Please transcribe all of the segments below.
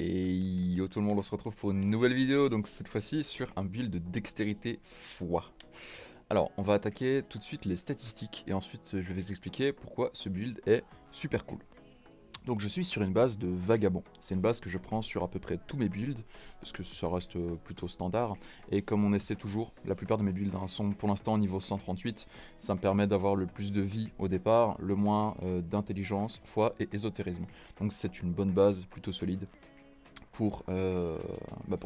Et yo tout le monde, on se retrouve pour une nouvelle vidéo, donc cette fois-ci sur un build de dextérité foi. Alors, on va attaquer tout de suite les statistiques et ensuite je vais vous expliquer pourquoi ce build est super cool. Donc je suis sur une base de vagabond, c'est une base que je prends sur à peu près tous mes builds, parce que ça reste plutôt standard, et comme on essaie toujours, la plupart de mes builds sont pour l'instant au niveau 138, ça me permet d'avoir le plus de vie au départ, le moins d'intelligence, foi et ésotérisme. Donc c'est une bonne base, plutôt solide, pour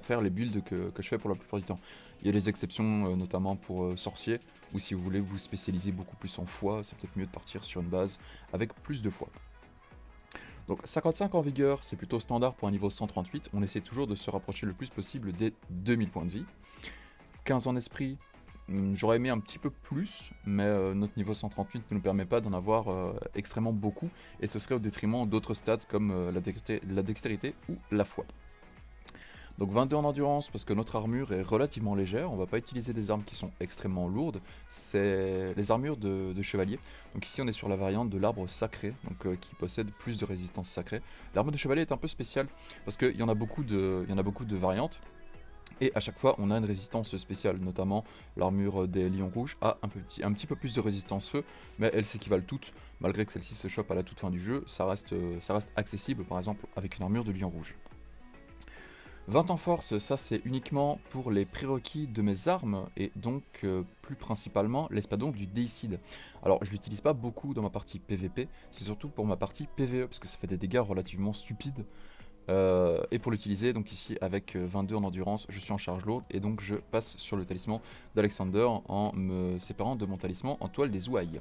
faire les builds que je fais pour la plupart du temps. Il y a des exceptions, notamment pour sorcier, ou si vous voulez vous spécialiser beaucoup plus en foi, c'est peut-être mieux de partir sur une base avec plus de foi. Donc 55 en vigueur, c'est plutôt standard pour un niveau 138, on essaie toujours de se rapprocher le plus possible des 2000 points de vie. 15 en esprit, j'aurais aimé un petit peu plus, mais notre niveau 138 ne nous permet pas d'en avoir extrêmement beaucoup, et ce serait au détriment d'autres stats comme la dextérité ou la foi. Donc 22 en endurance parce que notre armure est relativement légère, on va pas utiliser des armes qui sont extrêmement lourdes, c'est les armures de chevalier. Donc ici on est sur la variante de l'arbre sacré, donc qui possède plus de résistance sacrée. L'armure de chevalier est un peu spéciale parce qu'il y en a beaucoup de variantes. Et à chaque fois, on a une résistance spéciale, notamment l'armure des lions rouges a un petit peu plus de résistance feu, mais elles s'équivalent toutes, malgré que celle-ci se chope à la toute fin du jeu, ça reste accessible par exemple avec une armure de lion rouge. 20 en force, ça c'est uniquement pour les prérequis de mes armes et donc plus principalement l'espadon du déicide. Alors je l'utilise pas beaucoup dans ma partie PVP, c'est surtout pour ma partie PVE parce que ça fait des dégâts relativement stupides. Et pour l'utiliser, donc ici avec 22 en endurance, je suis en charge lourde et donc je passe sur le talisman d'Alexander en me séparant de mon talisman en toile des ouailles.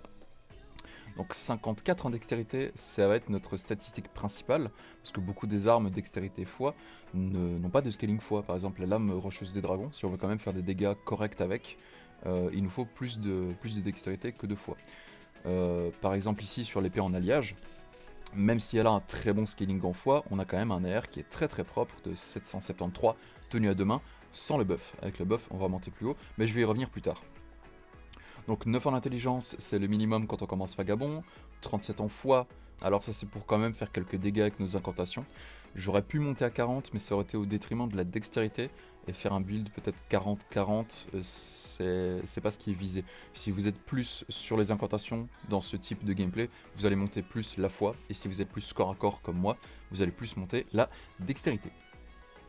Donc 54 en dextérité, ça va être notre statistique principale, parce que beaucoup des armes dextérité foi n'ont pas de scaling foi. Par exemple la lame rocheuse des dragons, si on veut quand même faire des dégâts corrects avec, il nous faut plus de dextérité que de foi. Par exemple ici sur l'épée en alliage, même si elle a un très bon scaling en foi, on a quand même un AR qui est très très propre de 773 tenu à deux mains, sans le buff. Avec le buff on va monter plus haut, mais je vais y revenir plus tard. Donc 9 en intelligence, c'est le minimum quand on commence vagabond. 37 en foi, alors ça c'est pour quand même faire quelques dégâts avec nos incantations. J'aurais pu monter à 40, mais ça aurait été au détriment de la dextérité. Et faire un build peut-être 40-40, c'est pas ce qui est visé. Si vous êtes plus sur les incantations dans ce type de gameplay, vous allez monter plus la foi. Et si vous êtes plus corps à corps comme moi, vous allez plus monter la dextérité.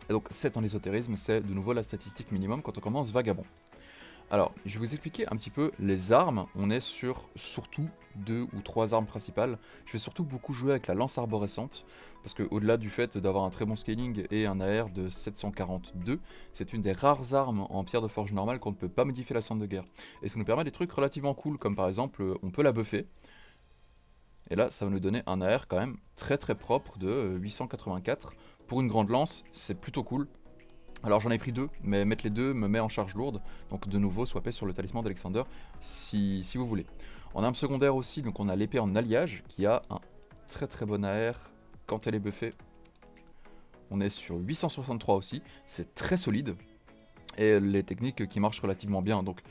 Et donc 7 en ésotérisme, c'est de nouveau la statistique minimum quand on commence vagabond. Alors, je vais vous expliquer un petit peu les armes. On est sur surtout 2 ou 3 armes principales. Je vais surtout beaucoup jouer avec la lance arborescente, parce que au-delà du fait d'avoir un très bon scaling et un AR de 742, c'est une des rares armes en pierre de forge normale qu'on ne peut pas modifier la cendre de guerre. Et ça nous permet des trucs relativement cool, comme par exemple, on peut la buffer. Et là, ça va nous donner un AR quand même très très propre de 884. Pour une grande lance, c'est plutôt cool. Alors j'en ai pris deux, mais mettre les deux me met en charge lourde, donc de nouveau swapper sur le talisman d'Alexander si vous voulez. En arme secondaire aussi, donc on a l'épée en alliage qui a un très très bon AR quand elle est buffée. On est sur 863 aussi, c'est très solide. Et les techniques qui marchent relativement bien, donc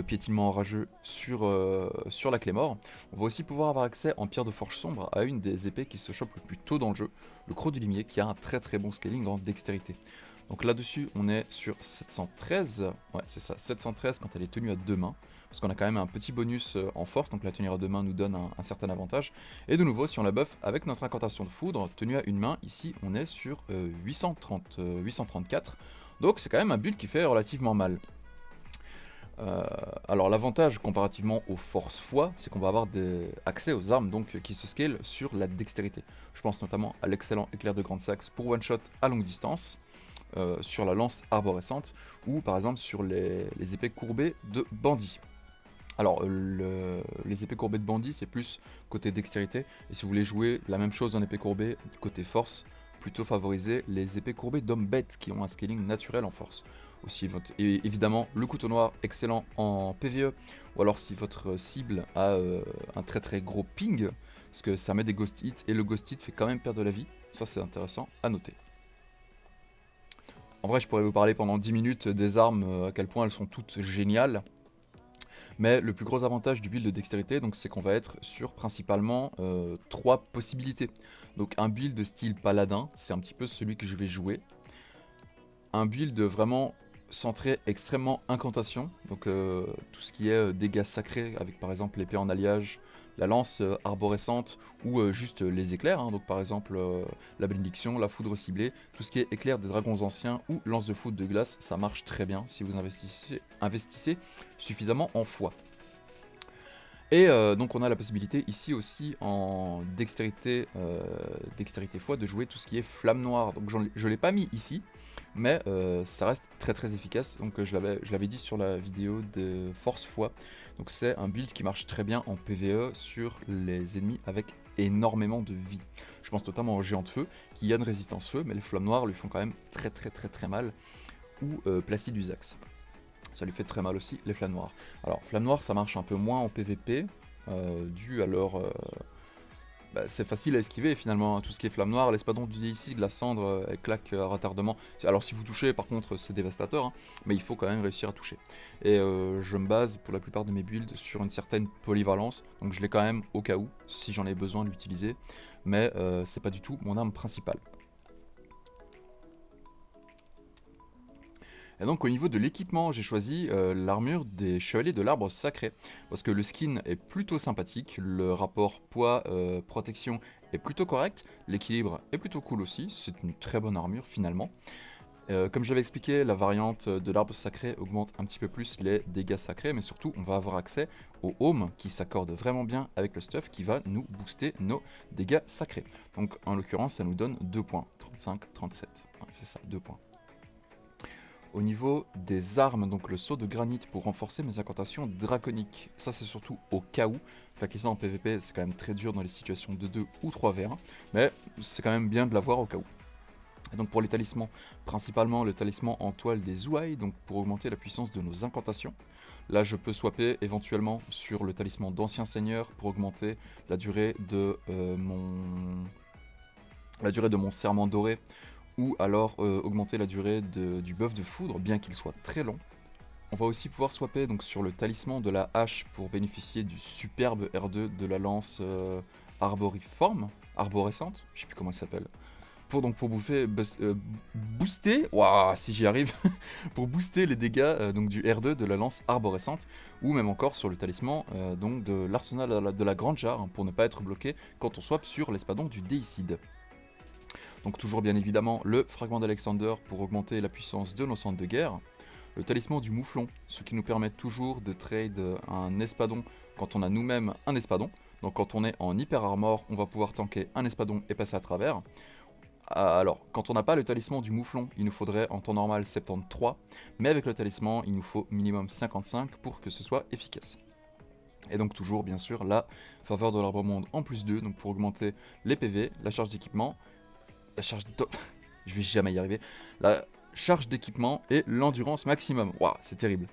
piétinement orageux sur la clé mort. On va aussi pouvoir avoir accès en pierre de forge sombre à une des épées qui se chope le plus tôt dans le jeu, le croc du limier, qui a un très très bon scaling en dextérité. Donc là-dessus, on est sur 713, ouais c'est ça, 713 quand elle est tenue à deux mains, parce qu'on a quand même un petit bonus en force, donc la tenue à deux mains nous donne un certain avantage. Et de nouveau, si on la buff avec notre incantation de foudre, tenue à une main, ici on est sur 834, donc c'est quand même un build qui fait relativement mal. Alors l'avantage comparativement aux forces foi, c'est qu'on va avoir accès aux armes donc, qui se scale sur la dextérité. Je pense notamment à l'excellent éclair de grande saxe pour one shot à longue distance, sur la lance arborescente, ou par exemple sur les épées courbées de bandit. Alors les épées courbées de bandit c'est plus côté dextérité, et si vous voulez jouer la même chose en épée courbée côté force, plutôt favoriser les épées courbées d'hommes bêtes qui ont un scaling naturel en force. Aussi, et évidemment le couteau noir excellent en PvE, ou alors si votre cible a un très très gros ping, parce que ça met des ghost hits, et le ghost hit fait quand même perdre de la vie, ça c'est intéressant à noter. En vrai je pourrais vous parler pendant 10 minutes des armes, à quel point elles sont toutes géniales. Mais le plus gros avantage du build de dextérité, donc c'est qu'on va être sur principalement 3 possibilités. Donc un build de style paladin, c'est un petit peu celui que je vais jouer. Un build vraiment centré extrêmement incantation, donc tout ce qui est dégâts sacrés avec par exemple l'épée en alliage, la lance arborescente ou juste les éclairs, hein, donc par exemple la bénédiction, la foudre ciblée, tout ce qui est éclair des dragons anciens ou lance de foudre de glace, ça marche très bien si vous investissez suffisamment en foi. Et donc on a la possibilité ici aussi en dextérité, dextérité foi de jouer tout ce qui est flamme noire. Donc je ne l'ai pas mis ici, mais ça reste très très efficace. Donc je l'avais dit sur la vidéo de force foi. Donc c'est un build qui marche très bien en PvE sur les ennemis avec énormément de vie. Je pense notamment au géant de feu qui a une résistance feu, mais les flammes noires lui font quand même très mal. Ou Placide Usax. Ça lui fait très mal aussi, les flammes noires. Alors, flammes noires, ça marche un peu moins en PvP, dû à leur... c'est facile à esquiver finalement, hein. Tout ce qui est flamme noire, l'espadon du ici, de la cendre, elle claque à retardement. Alors si vous touchez, par contre, c'est dévastateur, hein, mais il faut quand même réussir à toucher. Et je me base pour la plupart de mes builds sur une certaine polyvalence, donc je l'ai quand même au cas où, si j'en ai besoin de l'utiliser, mais c'est pas du tout mon arme principale. Et donc au niveau de l'équipement, j'ai choisi l'armure des chevaliers de l'arbre sacré, parce que le skin est plutôt sympathique, le rapport poids-protection est plutôt correct, l'équilibre est plutôt cool aussi, c'est une très bonne armure finalement. Comme je l'avais expliqué, la variante de l'arbre sacré augmente un petit peu plus les dégâts sacrés, mais surtout on va avoir accès au home qui s'accorde vraiment bien avec le stuff qui va nous booster nos dégâts sacrés. Donc en l'occurrence ça nous donne 2 points, 35, 37, ouais, c'est ça, 2 points. Au niveau des armes, donc le saut de granit pour renforcer mes incantations draconiques. Ça c'est surtout au cas où. Plaquer ça en PvP c'est quand même très dur dans les situations de 2 ou 3 v1. Mais c'est quand même bien de l'avoir au cas où. Et donc pour les talismans, principalement le talisman en toile des Zouai, donc pour augmenter la puissance de nos incantations. Là je peux swapper éventuellement sur le talisman d'ancien seigneur pour augmenter la durée de mon serment doré, ou alors augmenter la durée du buff de foudre, bien qu'il soit très long. On va aussi pouvoir swapper donc, sur le talisman de la hache pour bénéficier du superbe R2 de la lance arborescente, je sais plus comment elle s'appelle. Pour booster, waouh, si j'y arrive, pour booster les dégâts donc du R2 de la lance arborescente, ou même encore sur le talisman donc de l'arsenal de la grande jarre, hein, pour ne pas être bloqué quand on swap sur l'espadon du déicide. Donc toujours bien évidemment le fragment d'Alexander pour augmenter la puissance de nos centres de guerre. Le talisman du mouflon, ce qui nous permet toujours de trade un espadon quand on a nous-mêmes un espadon. Donc quand on est en hyper armor, on va pouvoir tanker un espadon et passer à travers. Alors, quand on n'a pas le talisman du mouflon, il nous faudrait en temps normal 73, mais avec le talisman, il nous faut minimum 55 pour que ce soit efficace. Et donc toujours, bien sûr, la faveur de l'arbre monde en plus 2, donc pour augmenter les PV, la charge d'équipement, la charge de... je vais jamais y arriver, la charge d'équipement et l'endurance maximum. Waouh, c'est terrible.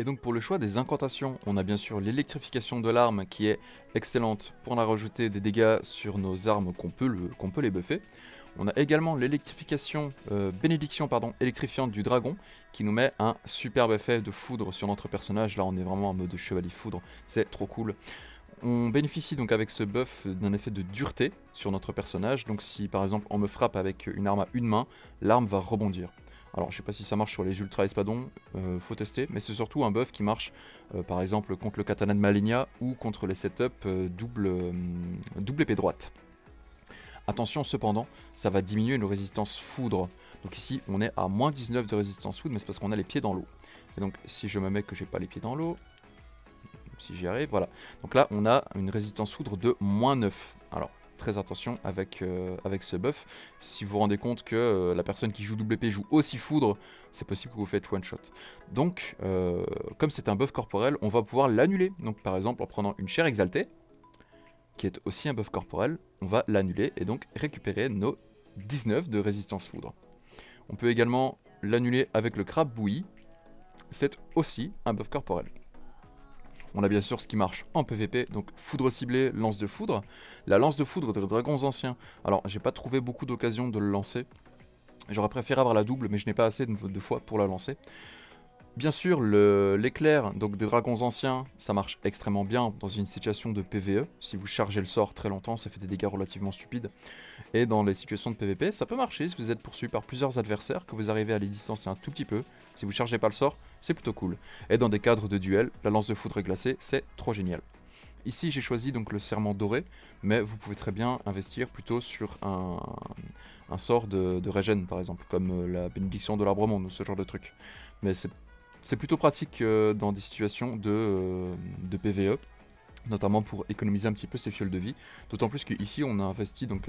Et donc pour le choix des incantations, on a bien sûr l'électrification de l'arme qui est excellente pour la rajouter des dégâts sur nos armes qu'on peut les buffer. On a également l'électrification, bénédiction électrifiante du dragon qui nous met un superbe effet de foudre sur notre personnage. Là on est vraiment en mode chevalier foudre, c'est trop cool. On bénéficie donc avec ce buff d'un effet de dureté sur notre personnage. Donc si par exemple on me frappe avec une arme à une main, l'arme va rebondir. Alors je sais pas si ça marche sur les ultra espadons, faut tester, mais c'est surtout un buff qui marche par exemple contre le katana de Malenia ou contre les setups double épée droite. Attention cependant, ça va diminuer nos résistances foudre. Donc ici on est à moins 19 de résistance foudre, mais c'est parce qu'on a les pieds dans l'eau. Et donc si je me mets que j'ai pas les pieds dans l'eau, si j'y arrive, voilà. Donc là on a une résistance foudre de moins 9. Alors très attention avec ce buff. Si vous vous rendez compte que la personne qui joue double épée joue aussi foudre, c'est possible que vous faites one shot. Donc comme c'est un buff corporel, on va pouvoir l'annuler. Donc par exemple en prenant une chair exaltée, qui est aussi un buff corporel, on va l'annuler et donc récupérer nos 19 de résistance foudre. On peut également l'annuler avec le crabe bouilli, c'est aussi un buff corporel. On a bien sûr ce qui marche en PvP, donc foudre ciblée, lance de foudre. La lance de foudre des dragons anciens, alors j'ai pas trouvé beaucoup d'occasions de le lancer. J'aurais préféré avoir la double, mais je n'ai pas assez de fois pour la lancer. Bien sûr, l'éclair donc des dragons anciens, ça marche extrêmement bien dans une situation de PvE. Si vous chargez le sort très longtemps, ça fait des dégâts relativement stupides. Et dans les situations de PvP, ça peut marcher si vous êtes poursuivi par plusieurs adversaires, que vous arrivez à les distancer un tout petit peu. Si vous chargez pas le sort, c'est plutôt cool. Et dans des cadres de duel, la lance de foudre glacée, c'est trop génial. Ici, j'ai choisi donc le serment doré, mais vous pouvez très bien investir plutôt sur un sort de régène, par exemple, comme la bénédiction de l'arbre monde ou ce genre de truc. Mais c'est plutôt pratique dans des situations de PvE, notamment pour économiser un petit peu ses fioles de vie. D'autant plus qu'ici on a investi donc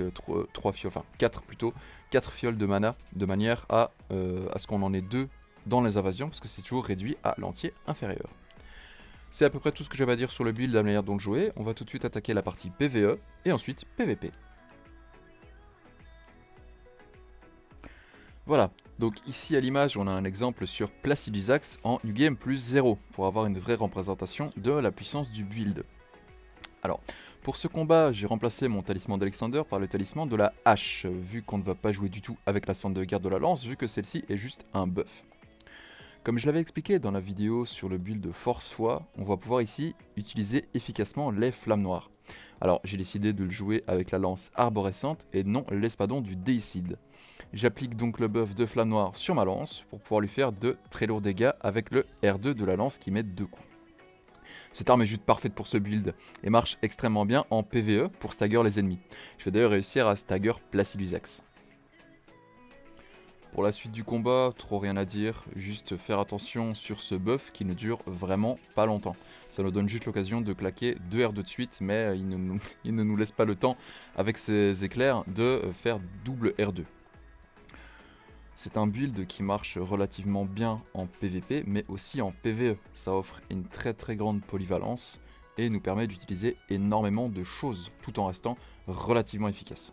3 fioles, enfin 4 plutôt, 4 fioles de mana, de manière à ce qu'on en ait 2 dans les invasions, parce que c'est toujours réduit à l'entier inférieur. C'est à peu près tout ce que j'avais à dire sur le build, la manière dont le jouer. On va tout de suite attaquer la partie PvE et ensuite PvP. Voilà, donc ici à l'image on a un exemple sur Placidusax en New Game plus 0 pour avoir une vraie représentation de la puissance du build. Alors, pour ce combat, j'ai remplacé mon talisman d'Alexander par le talisman de la hache, vu qu'on ne va pas jouer du tout avec la cendre de garde de la lance, vu que celle-ci est juste un buff. Comme je l'avais expliqué dans la vidéo sur le build de Force Foi, on va pouvoir ici utiliser efficacement les flammes noires. Alors j'ai décidé de le jouer avec la lance arborescente et non l'espadon du Déicide. J'applique donc le buff de flamme noire sur ma lance pour pouvoir lui faire de très lourds dégâts avec le R2 de la lance qui met 2 coups. Cette arme est juste parfaite pour ce build et marche extrêmement bien en PvE pour stagger les ennemis. Je vais d'ailleurs réussir à stagger Placidusax. Pour la suite du combat, trop rien à dire, juste faire attention sur ce buff qui ne dure vraiment pas longtemps. Ça nous donne juste l'occasion de claquer 2 R2 de suite, mais il ne nous laisse pas le temps avec ces éclairs de faire double R2. C'est un build qui marche relativement bien en PvP, mais aussi en PvE. Ça offre une très grande polyvalence et nous permet d'utiliser énormément de choses, tout en restant relativement efficace.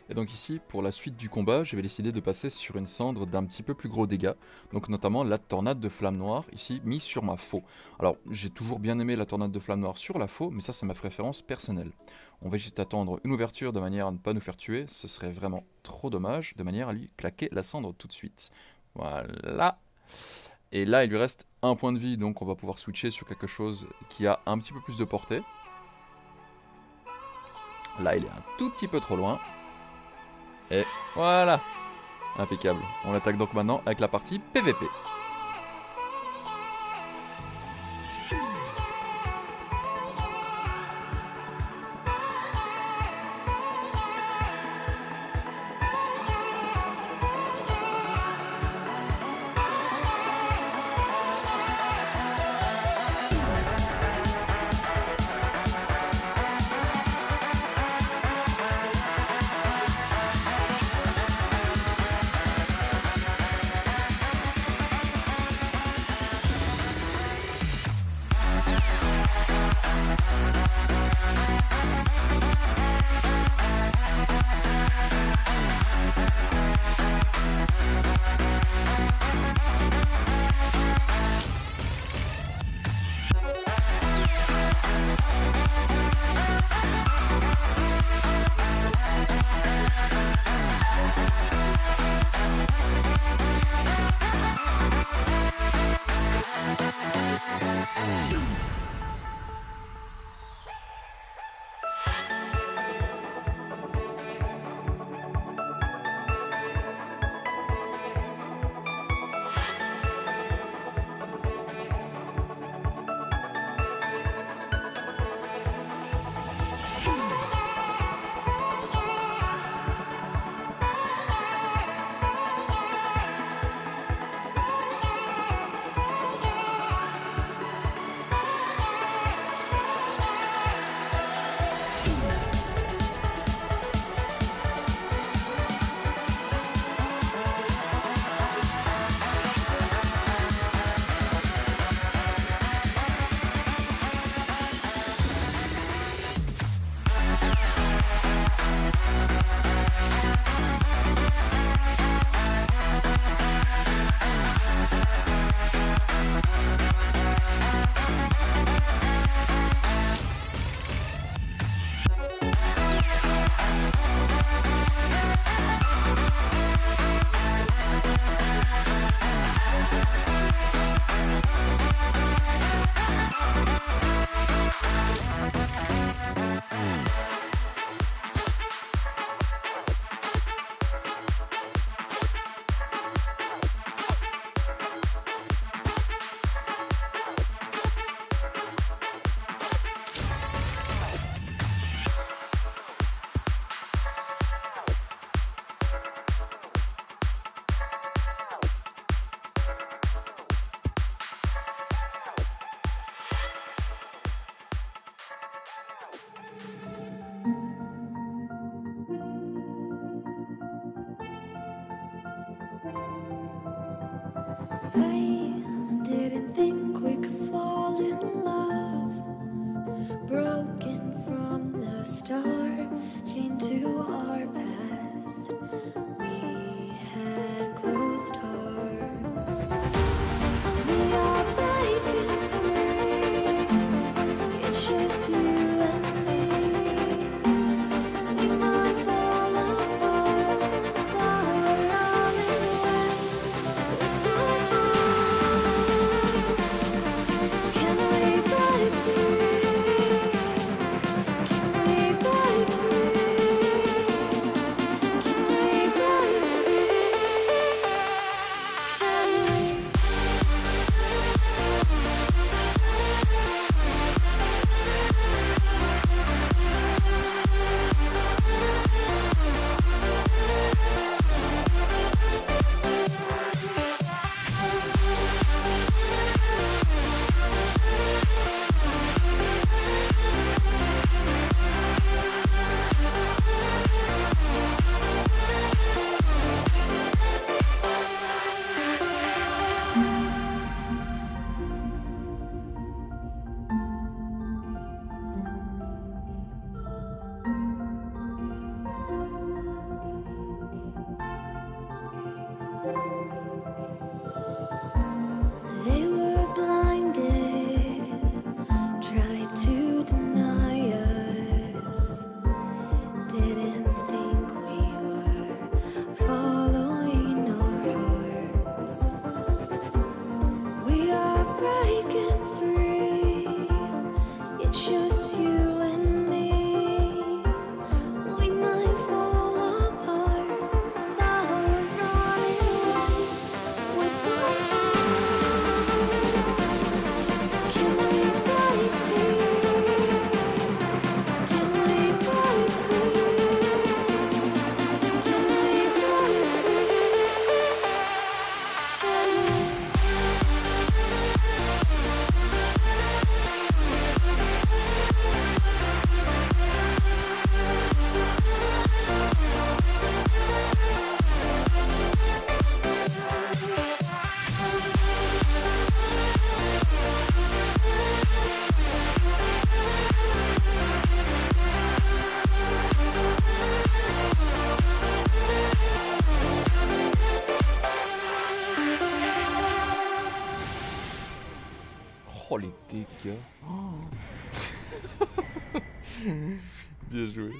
Et donc ici, pour la suite du combat, je vais décider de passer sur une cendre d'un petit peu plus gros dégâts, donc notamment la tornade de flamme noire, ici mise sur ma faux. Alors, j'ai toujours bien aimé la tornade de flamme noire sur la faux, mais ça c'est ma préférence personnelle. On va juste attendre une ouverture de manière à ne pas nous faire tuer, ce serait vraiment trop dommage, de manière à lui claquer la cendre tout de suite. Voilà. Et là, il lui reste un point de vie, donc on va pouvoir switcher sur quelque chose qui a un petit peu plus de portée. Là, il est un tout petit peu trop loin. Et voilà, impeccable. On attaque donc maintenant avec la partie PVP. from the start, chained to our past. We had closed hearts. We are breaking free. It's just you and me. We might fall apart, but we're running away with our hearts. Can we break free? Can we break free? Can we break free? Can we? They were blinded, tried to deny us. Didn't think we were following our hearts. We are breaking free. It's just you and me. We might fall apart, but we're running away with our hearts. Can we break free? Can we break free? Can we break free? Can we? Oh les dégâts. Bien joué.